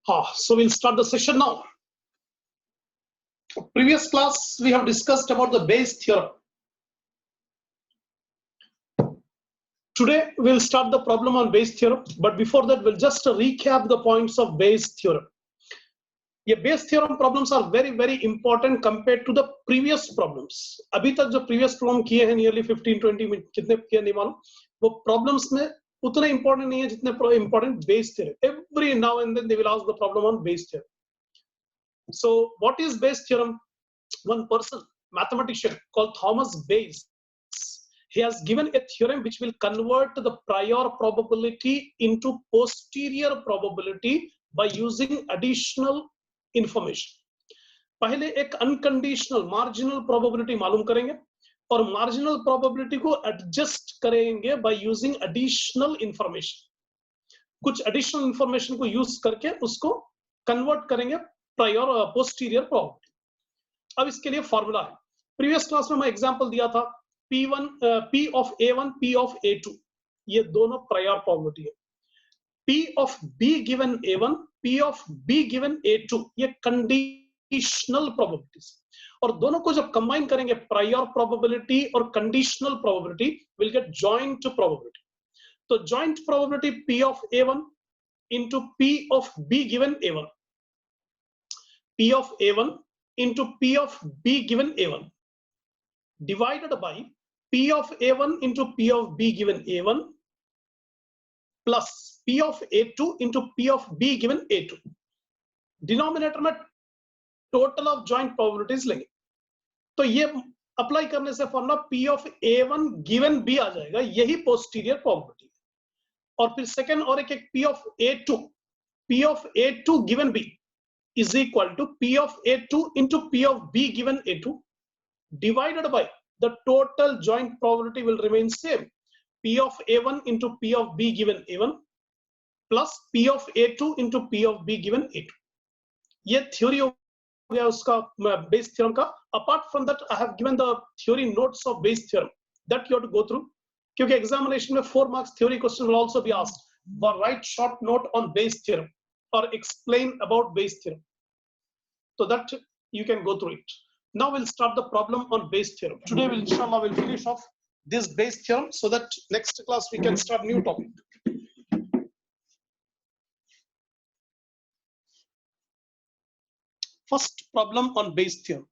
So we'll start the session now. Previous class we have discussed about the Bayes theorem. Today we'll start the problem on Bayes theorem, but before that we'll just recap the points of Bayes theorem. ये Bayes theorem problems are very important compared to the previous problems. अभी तक जो previous problem किए हैं nearly 15-20 minute कितने किए नहीं मालूम, वो problems में उतने important नहीं है जितने important Bayes theorem. Every now and then they will ask the problem on Bayes theorem. So what is Bayes theorem? One person, mathematician called Thomas Bayes, he has given a theorem which will convert the prior probability into posterior probability by using additional information. पहले एक unconditional marginal probability मालूम करेंगे और marginal probability को adjust करेंगे by using additional information. कुछ additional information को use करके उसको convert करेंगे prior posterior probability. अब इसके लिए फॉर्मूला है. प्रीवियस क्लास में मैं एग्जांपल दिया था P1 P of A1 P of A2, ये दोनों प्रायर प्रोबेबिलिटी है. P of B given A1 P of B given A2, ये कंडीशनल प्रोबेबिलिटीज, और दोनों को जब कंबाइन करेंगे प्रायर प्रोबेबिलिटी और conditional probability will get joint probability. तो joint probability P of A1 into P of B given A1, P of A1 into P of B given A1 divided by P of A1 into P of B given A1 plus P of A2 into P of B given A2. Denominator में total of joint probabilities लेंगे. तो ये apply करने से formula P of A1 given B आ जाएगा, यही posterior probability है. और फिर सेकंड और एक P of A2 given B is equal to P of A2 into P of B given A2 divided by the total joint probability will remain same, P of A1 into P of B given A1 plus P of A2 into P of B given A2. ये theory हो गया उसका Bayes theorem का. Apart from that I have given the theory notes of Bayes theorem that you have to go through, क्योंकि examination में 4 marks theory question will also be asked. But write short note on Bayes theorem or explain about Bayes theorem, so that you can go through it. Now we'll start the problem on Bayes theorem. Today we'll inshallah will finish off this Bayes theorem so that next class we can start new topic. First problem on Bayes theorem.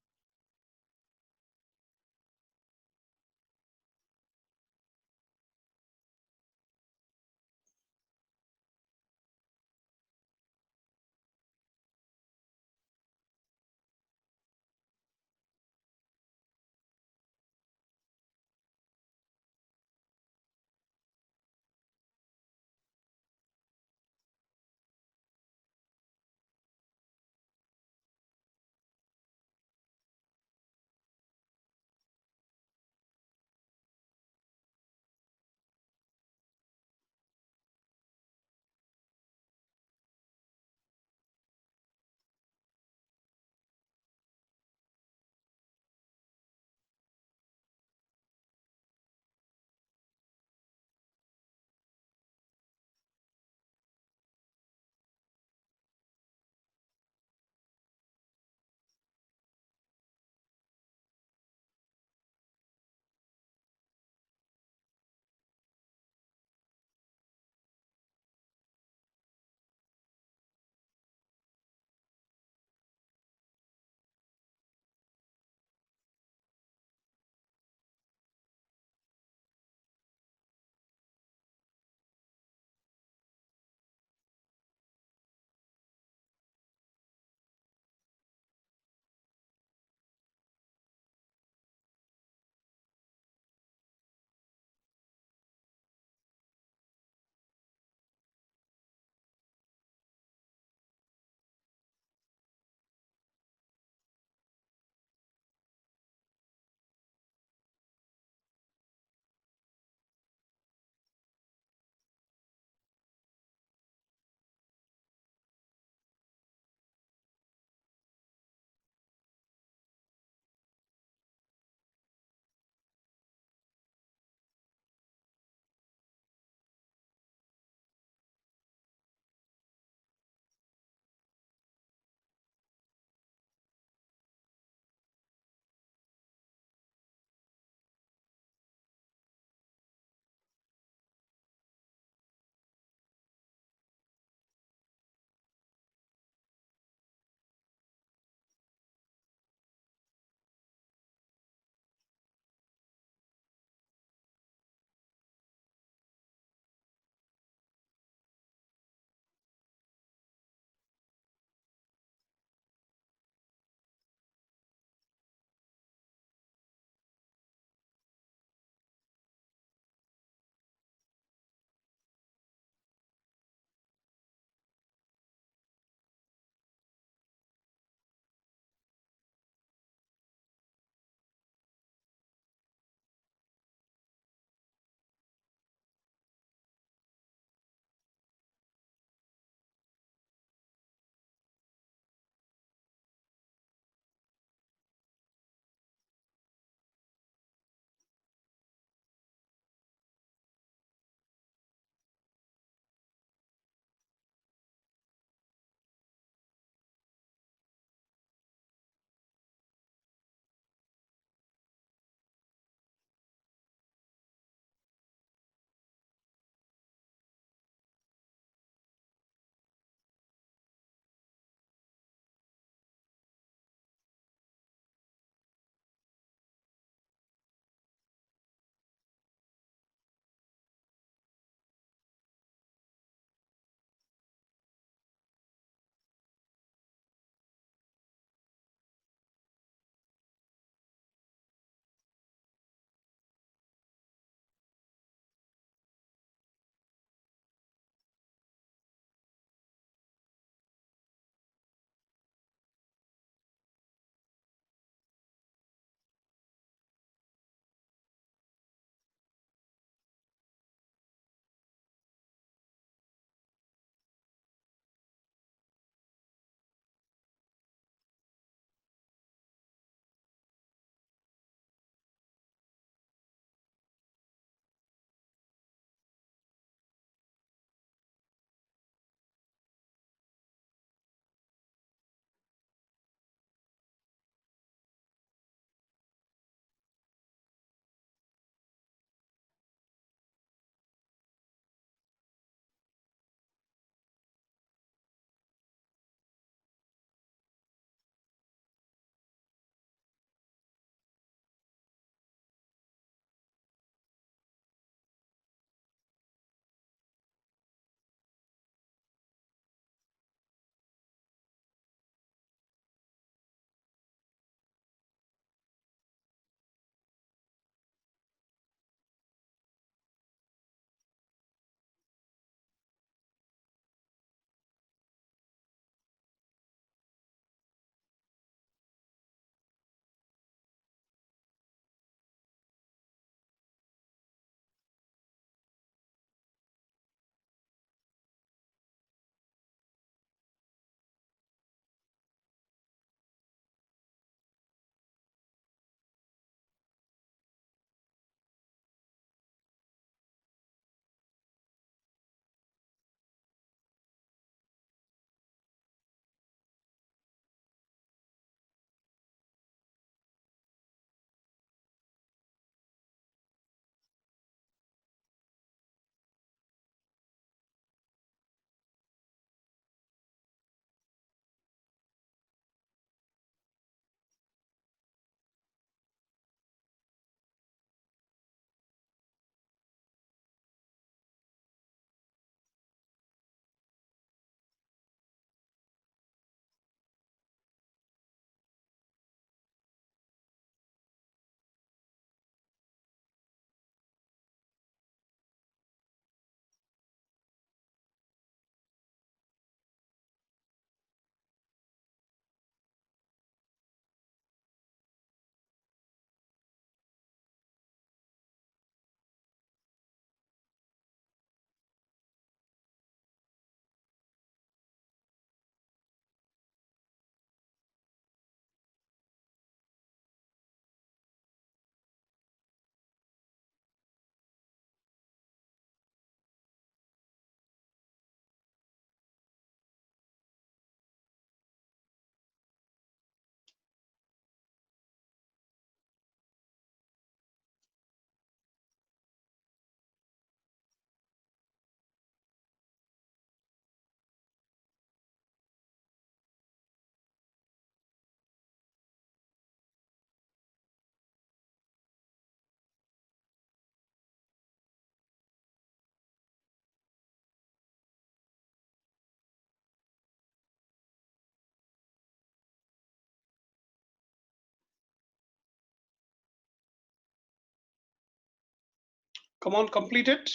Come on, complete it.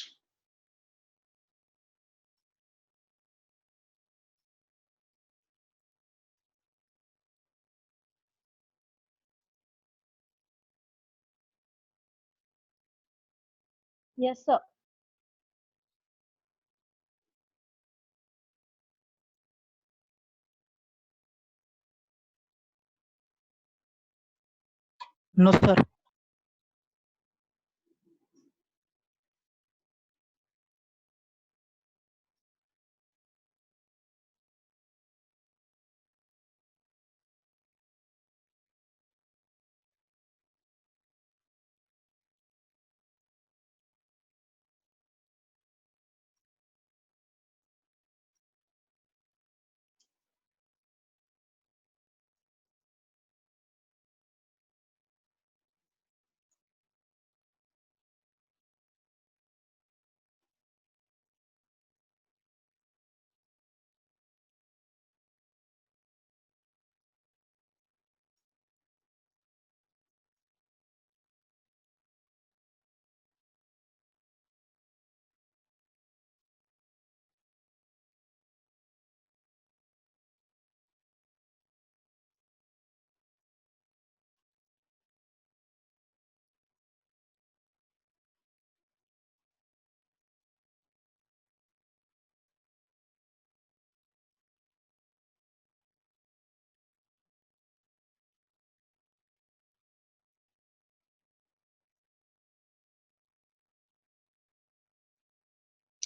Yes, sir. No, sir.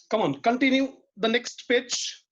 Come on, continue the next page.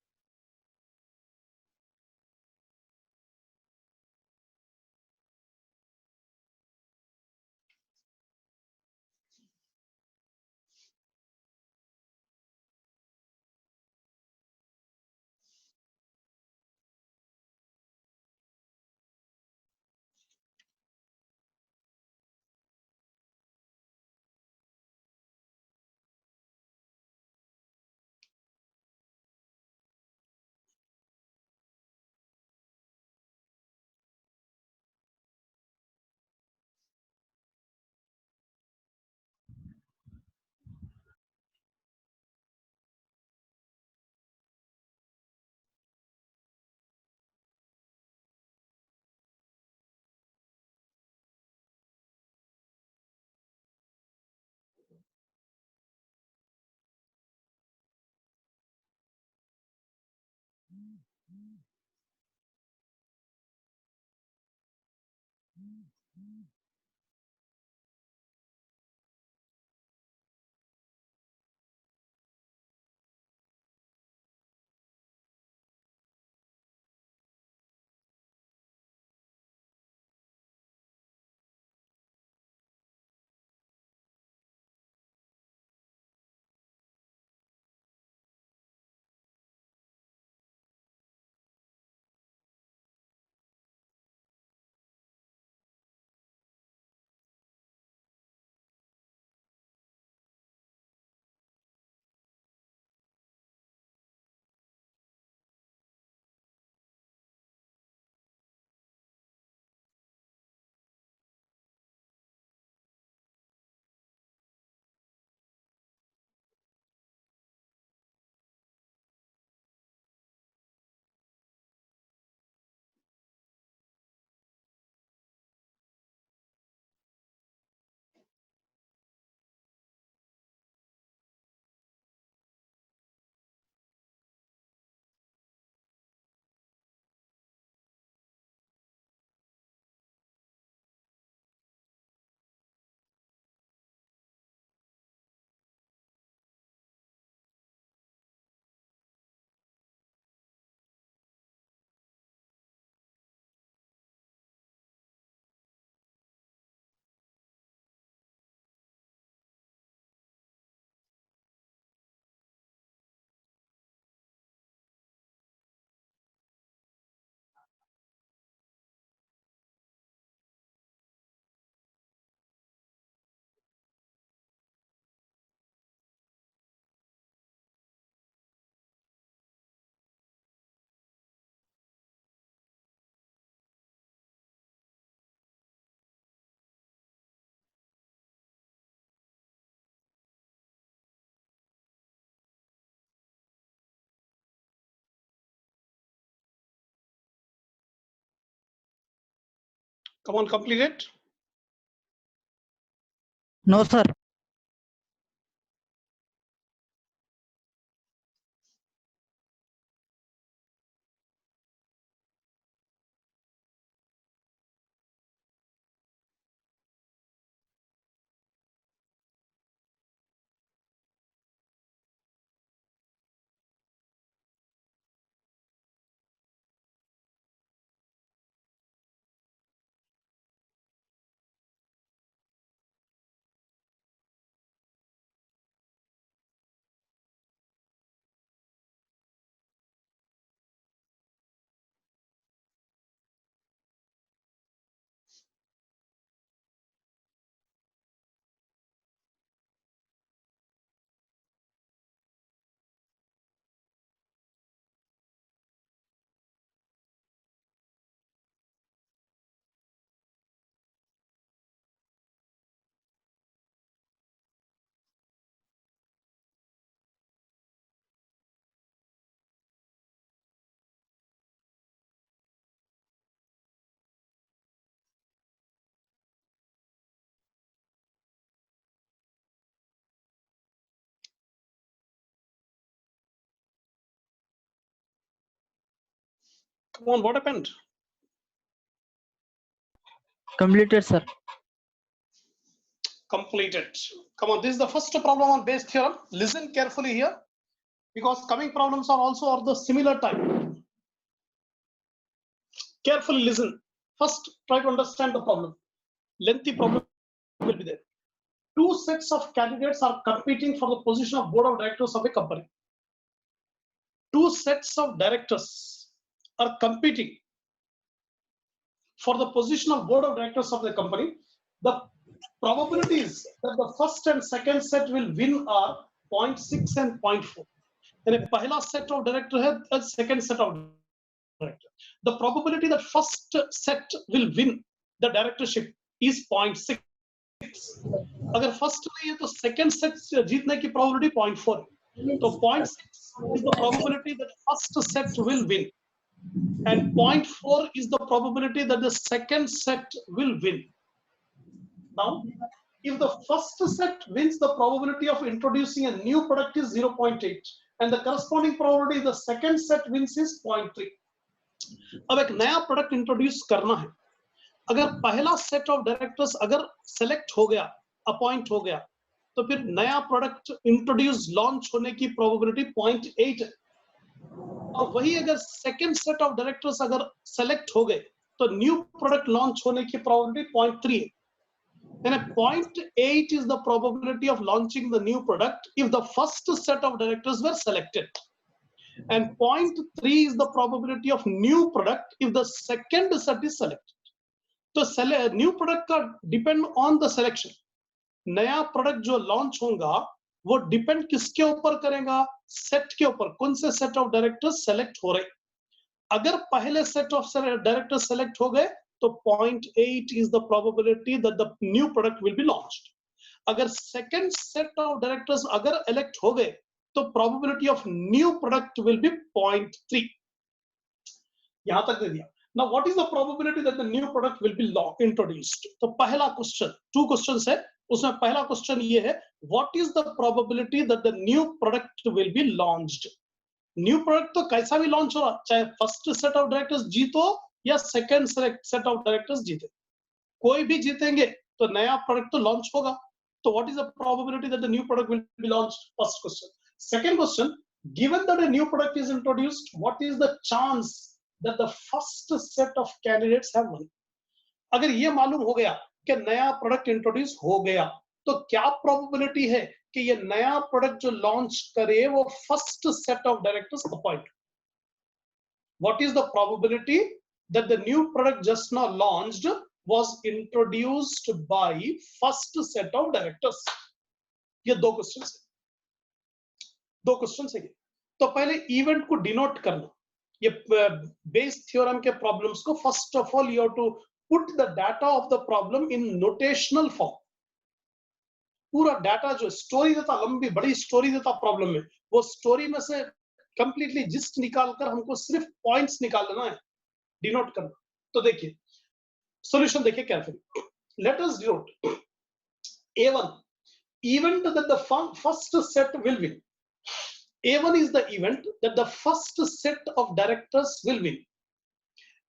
Come on, complete it. No, sir. Come on, what happened? Completed, sir. Completed. Come on, this is the first problem on Bayes theorem. Listen carefully here, because coming problems are also of the similar type. Carefully listen. First, try to understand the problem. Lengthy problem will be there. Two sets of candidates are competing for the position of board of directors of a company. Two sets of directors are competing for the position of board of directors of the company. The probabilities that the first and second set will win are 0.6 and 0.4. And a पहला set of director है, a second set of director. The probability that first set will win the directorship is 0.6. अगर first नहीं है तो second set जीतने की probability 0.4 है. तो 0.6 is the probability that first set will win, and 0.4 is the probability that the second set will win. Now, if the first set wins, the probability of introducing a new product is 0.8, and the corresponding probability the second set wins is 0.3. अब एक नया product introduce करना है. अगर पहला set of directors अगर select हो गया, अपॉइंट हो गया, तो फिर नया प्रोडक्ट इंट्रोड्यूस लॉन्च होने की प्रोबेबिलिटी 0.8 है. और वही अगर सेकंड सेट ऑफ डायरेक्टर्स अगर सेलेक्ट हो गए तो न्यू प्रोडक्ट लॉन्च होने की प्रोबेबिलिटी 0.3 है. Then 0.8 is the probability of launching the new product if the first set of directors were selected, and 0.3 is the probability of new product if the second set is selected. तो new product का depend on the selection. नया product जो launch होगा वो depend किसके ऊपर करेगा? Set के ऊपर. कौन से सेट ऑफ डायरेक्टर्स सेलेक्ट हो रहे. अगर पहले सेट ऑफ डायरेक्टर्स सेलेक्ट हो गए तो 0.8 is the probability that the new product will be launched. अगर second set of directors अगर elect हो गए तो probability of new product will be 0.3. यहां तक दे दिया. Now what is the probability that the new product will be introduced? तो पहला क्वेश्चन, 2 क्वेश्चंस है, उसमें पहला क्वेश्चन ये है, what is the probability that the new product will be launched? New product तो कैसा भी लॉन्च हो रहा, चाहे फर्स्ट सेट ऑफ डायरेक्टर्स जीतो या सेकंड सेट ऑफ डायरेक्टर्स जीते, कोई भी जीतेंगे तो नया प्रोडक्ट तो लॉन्च होगा. तो what is the probability that the new product will be launched? First question. Second question, given that a new product is introduced, what is the chance that the first set of candidates have one? अगर ये मालूम हो गया कि नया product introduce हो गया तो क्या प्रोबेबिलिटी है कि ये नया प्रोडक्ट जो लॉन्च करे वो first set of directors appoint? What is the probability that the new product just now launched was introduced by first set of directors? ये दो क्वेश्चंस है, दो क्वेश्चंस है. तो पहले इवेंट को डिनोट करना. ये बेस थ्योरम के प्रॉब्लम्स को first of all you have to put the data of the problem in notational form. पूरा डाटा जो स्टोरी देता, लंबी बड़ी स्टोरी देता प्रॉब्लम में, वो स्टोरी में से कंप्लीटली जिस्ट निकालकर हमको सिर्फ पॉइंट्स निकाल लेना है, डिनोट करना. तो देखिए, Solution देखिए carefully. Let us denote A1 event that the first set will win. A1 is the event that the first set of directors will win,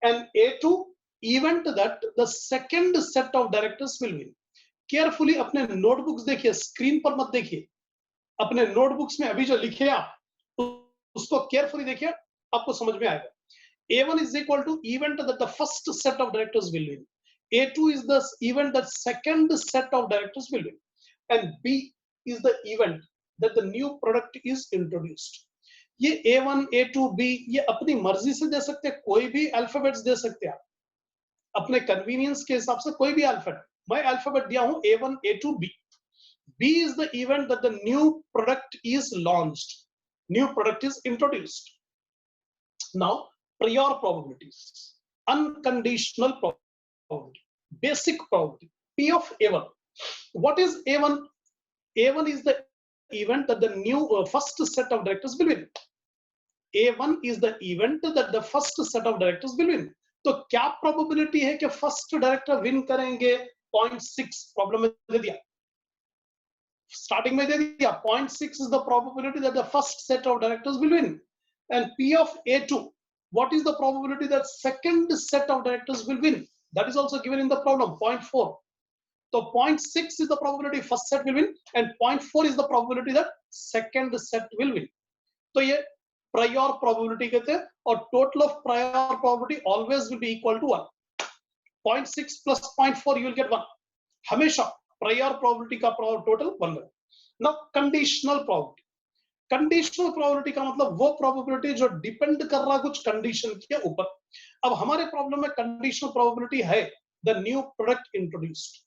and A2 event that the second set of directors will win. Carefully अपने notebooks देखिए, screen पर मत देखिए, अपने notebooks में अभी जो लिखे आप उसको केयरफुली देखिए, आपको समझ में आएगा. A1 is equal to event that the first set of directors will win. A2 is the event that second set of directors will win, and B is the event that the new product is introduced. ये A1, A2, B ये अपनी मर्जी से दे सकते हैं, कोई भी alphabets दे सकते हैं, अपने कन्वीनियंस के हिसाब से कोई भी अल्फाबेट. मैं अल्फाबेट दिया हूं A1, A2, B. B is the event that the new product is launched, new product is introduced. Now, prior probabilities, unconditional probability, basic probability, P of A1. What is A1? A1 is the event that the new first set of directors will win. A1 is the event that the first set of directors will win. तो क्या probability है कि first director win करेंगे? 0.6 problem में दे दिया, starting में दे दिया. 0.6 is the probability that the first set of directors will win. And P of A2, what is the probability that second set of directors will win? That is also given in the problem, 0.4. So 0.6 is the probability first set will win, and 0.4 is the probability that second set will win. तो ये prior probability कहते हैं, और total of prior probability always will be equal to 1. 0.6 plus 0.4 you will get 1. हमेशा prior probability का total 1 है. Now conditional probability. Conditional probability का मतलब वो प्रोबेबिलिटी जो डिपेंड कर रहा कुछ कंडीशन के ऊपर. अब हमारे प्रॉब्लम में कंडीशनल प्रोबेबिलिटी है द न्यू प्रोडक्ट इंट्रोड्यूस्ड,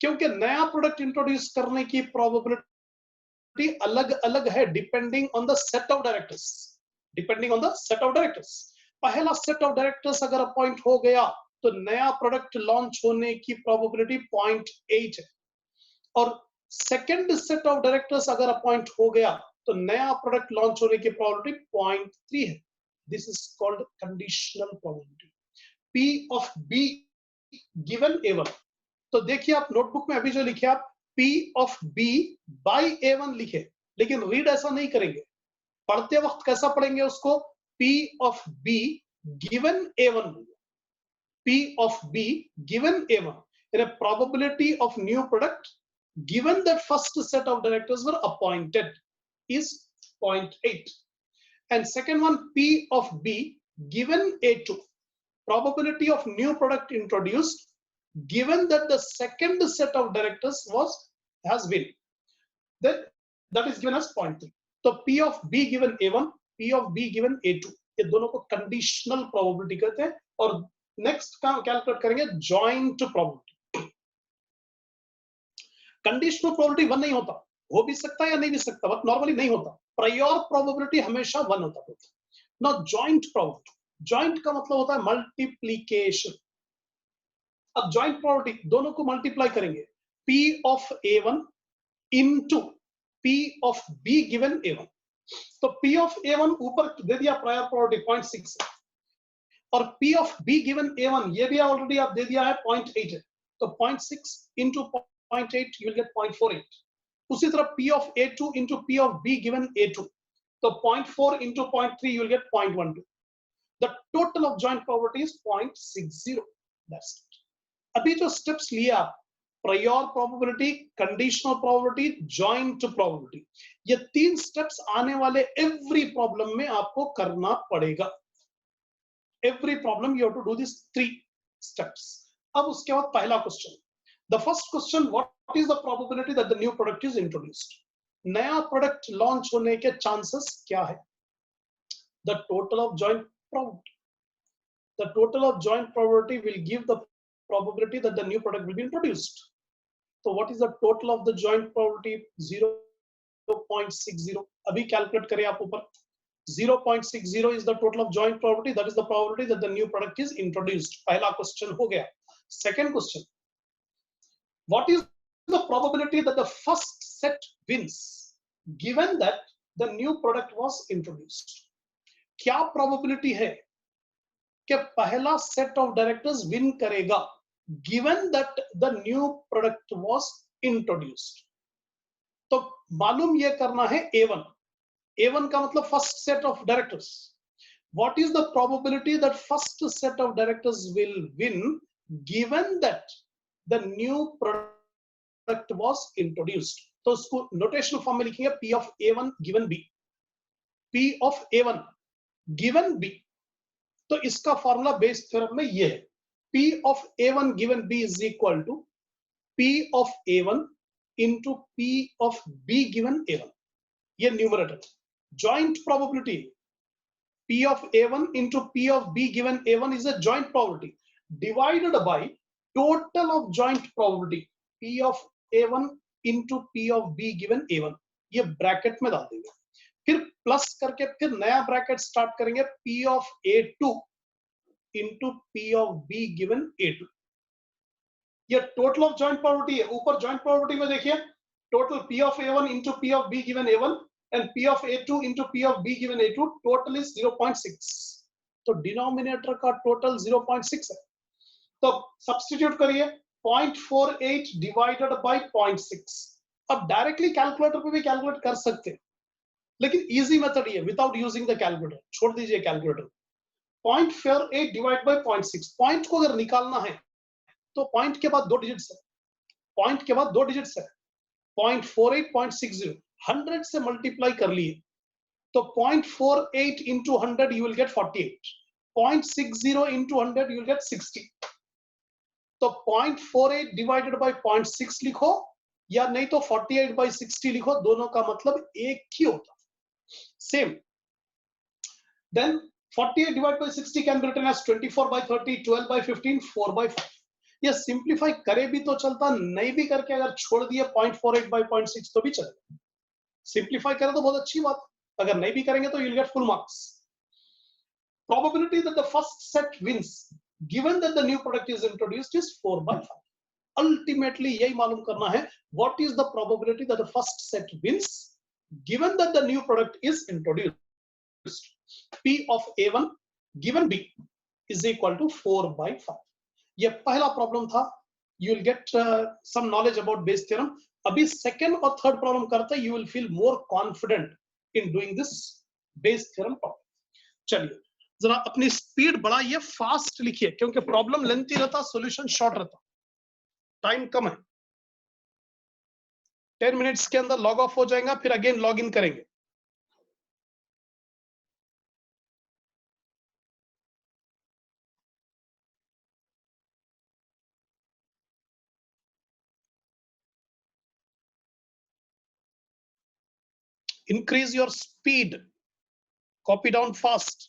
क्योंकि नया प्रोडक्ट इंट्रोड्यूस करने की प्रोबेबिलिटी अलग अलग है depending on the set of directors. Depending on the set of directors, पहला सेट ऑफ डायरेक्टर्स अगर अपॉइंट हो गया तो नया प्रोडक्ट लॉन्च होने की प्रोबेबिलिटी 0.8 है, और सेकेंड सेट ऑफ डायरेक्टर्स अगर अपॉइंट हो गया तो नया प्रोडक्ट लॉन्च होने की प्रोबेबिलिटी 0.3 है. This is called conditional probability. P of B given A1. तो देखिए आप नोटबुक में अभी जो लिखे आप P of B by A1 लिखे, लेकिन रीड ऐसा नहीं करेंगे. पढ़ते वक्त कैसा पढ़ेंगे उसको? P of B given A1. P of B given A1 in a probability of new product given that first set of directors were appointed is 0.8. And second one, P of B given A2, probability of new product introduced given that the second set of directors has been, then that is given as 0.3. So P of B given A1, P of B given A2, ये दोनों को conditional probability कहते हैं. और next का calculate करेंगे joint probability. Conditional probability 1 नहीं होता, हो भी सकता है या नहीं भी सकता, बट नॉर्मली नहीं होता. प्रायर प्रोबेबिलिटी हमेशा 1 होता है. ना जॉइंट प्रोबेबिलिटी, जॉइंट का मतलब होता है मल्टीप्लीकेशन. अब जॉइंट प्रोबेबिलिटी दोनों को मल्टीप्लाई करेंगे, P of A1 into P of B given A1. तो P of A1 ऊपर दे दिया प्रायर प्रोबेबिलिटी 0.6, और P of B given A1 ये भी ऑलरेडी आप दे दिया है 0.8 है. तो 0.6 into 0.8 you will get 0.48. उसी तरह P of A2 into P of B given A2, तो 0.4 into 0.3 you will get 0.12. The total of joint probability is 0.60. That's it. अभी जो स्टेप्स लिए आप, prior probability, conditional probability, joint probability, ये 3 steps आने वाले एवरी प्रॉब्लम में आपको करना पड़ेगा. Every problem you have to do this 3 steps. अब उसके बाद पहला question, the first question, what is the probability that the new product is introduced? नया प्रोडक्ट लॉन्च होने के चांसेस क्या है? The total of joint probability. The total of joint probability will give the probability that the new product will be introduced. So what is the total of the joint probability? 0.60. अभी calculate करें आप ऊपर. 0.60 is the total of joint probability. That is the probability that the new product is introduced. पहला question हो गया. Second question, what is the probability that the first set wins given that the new product was introduced? क्या probability है कि पहला set of directors win करेगा given that the new product was introduced. तो मालूम ये करना है A1. A1 का मतलब first set of directors. What is the probability that first set of directors will win given that the new product was introduced? तो उसको notational form में लिखेंगे P of A1 given B. P of A1 given B. तो इसका formula Bayes theorem में ये है P of A1 given B is equal to P of A1 into P of B given A1. ये numerator. Joint probability P of A1 into P of B given A1 is a joint probability divided by total of joint probability P of A1 into P of B given A1. ये bracket में डाल देंगे, फिर plus करके फिर नया bracket start करेंगे P of A2 into P of B given A2. ये टोटल ऑफ जॉइंट प्रोबेबिलिटी है. ऊपर जॉइंट प्रोबेबिलिटी में देखिए total P of A1 into P of B given A1 and P of A2 into P of B given A2 total is 0.6. तो denominator का total 0.6 है. तो substitute करिए 0.48 divided by 0.6. अब डायरेक्टली कैलकुलेटर पे भी कैलकुलेट कर सकते हैं, लेकिन इजी मेथड ये विदाउट यूजिंग द कैलकुलेटर. छोड़ दीजिए कैलकुलेटर. 0.48 divide by 0.6. पॉइंट को अगर निकालना है तो पॉइंट के बाद 2 डिजिट्स है. पॉइंट के बाद 2 डिजिट्स है. 0.48 0.60 100 से मल्टीप्लाई कर लिए तो 0.48 into 100 you will get 48. 0.60 into 100 you will get 60. तो 0.48 डिवाइडेड बाय 0.6 लिखो या नहीं तो 48 by 60 लिखो, दोनों का मतलब एक ही होता. Same. Then 48 divided by 60 can be written as 24 by 30, 12 by 15, 4 by 5. ये सिंप्लीफाई करे भी तो चलता, नहीं भी करके अगर छोड़ दिए 0.48 by 0.6 तो भी चलेगा. सिंप्लीफाई करें तो बहुत अच्छी बात, अगर नहीं भी करेंगे तो you'll get full marks. Probability that the first set wins given that the new product is introduced is 4 by 5. Ultimately यही मालूम करना है what is the probability that the first set wins given that the new product is introduced. P of A1 given B is equal to 4 by 5. ये पहला problem था. You will get some knowledge about Bayes theorem. अभी second और third problem करते हैं, you will feel more confident in doing this Bayes theorem problem. चलिए जरा अपनी स्पीड बढ़ाइए, फास्ट लिखिए, क्योंकि प्रॉब्लम लेंथी रहता, सॉल्यूशन शॉर्ट रहता, टाइम कम है. 10 मिनट्स के अंदर लॉग ऑफ हो जाएगा, फिर अगेन लॉग इन करेंगे. Increase your speed, copy down fast.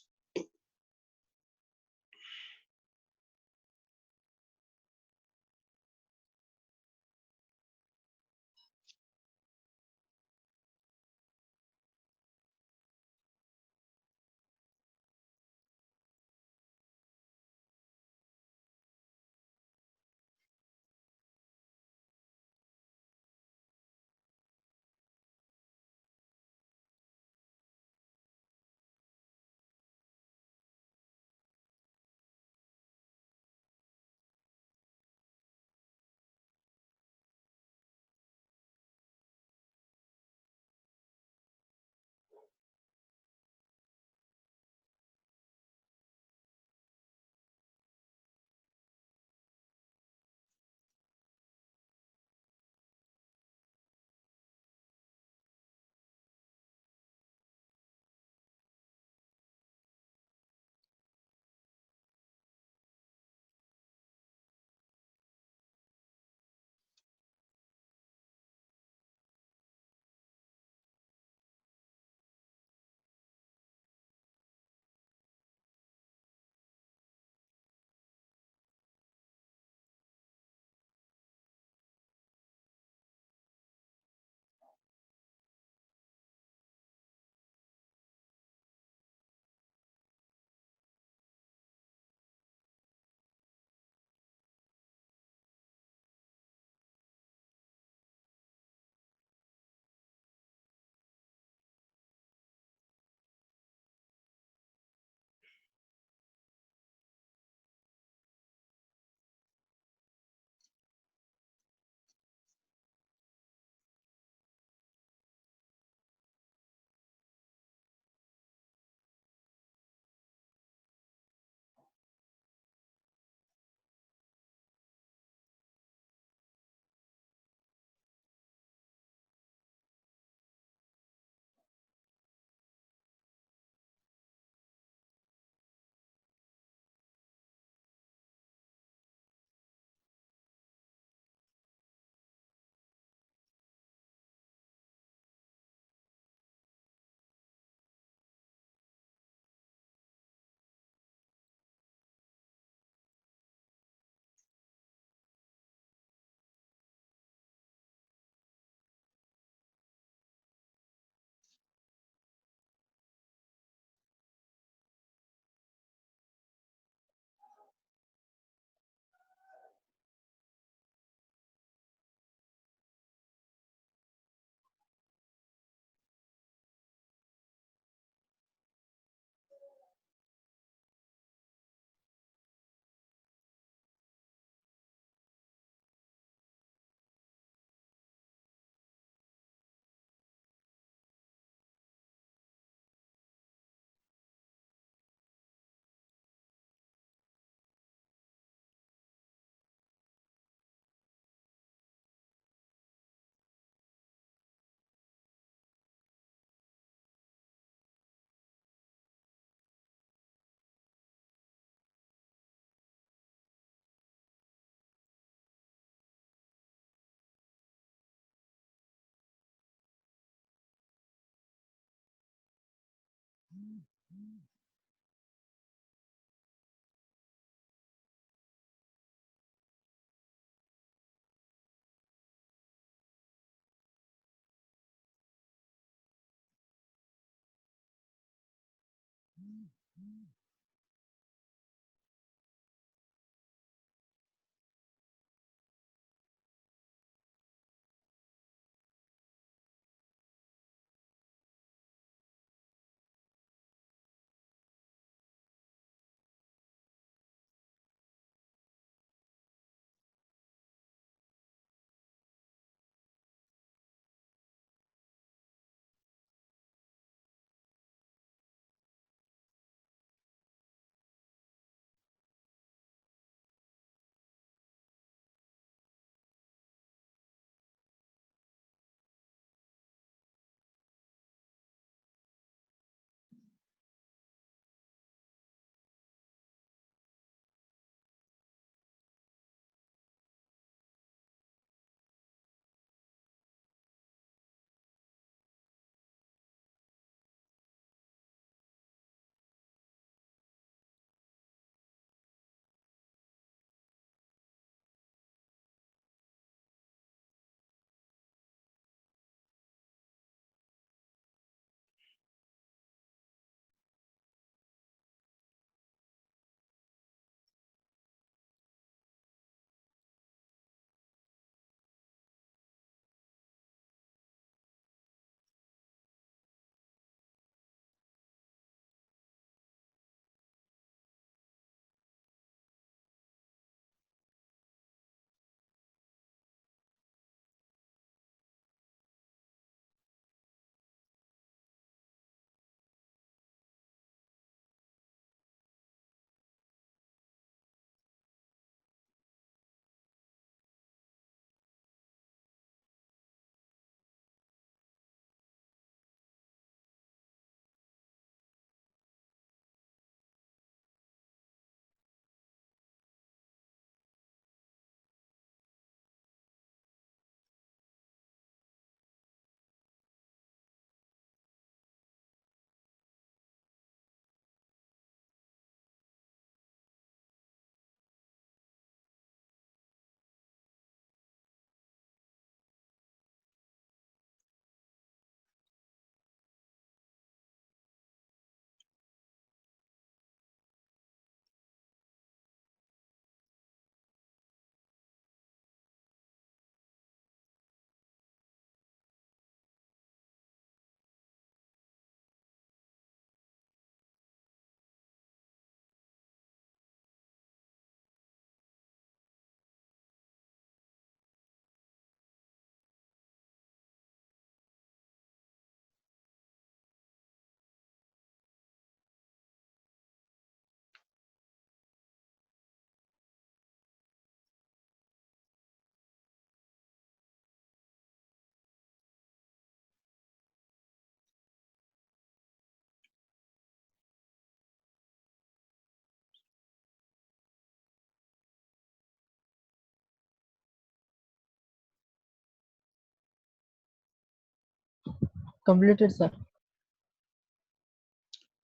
Completed, sir.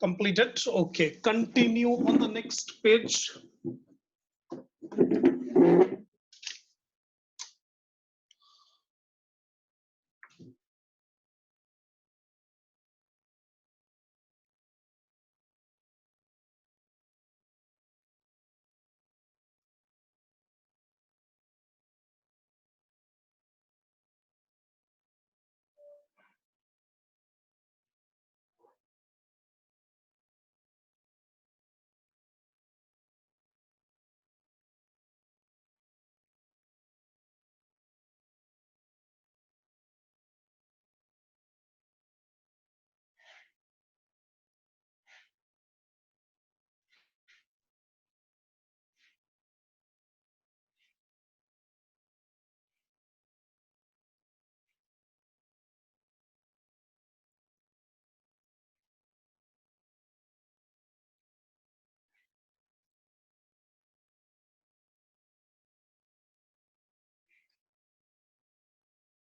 Completed. Okay, continue on the next page.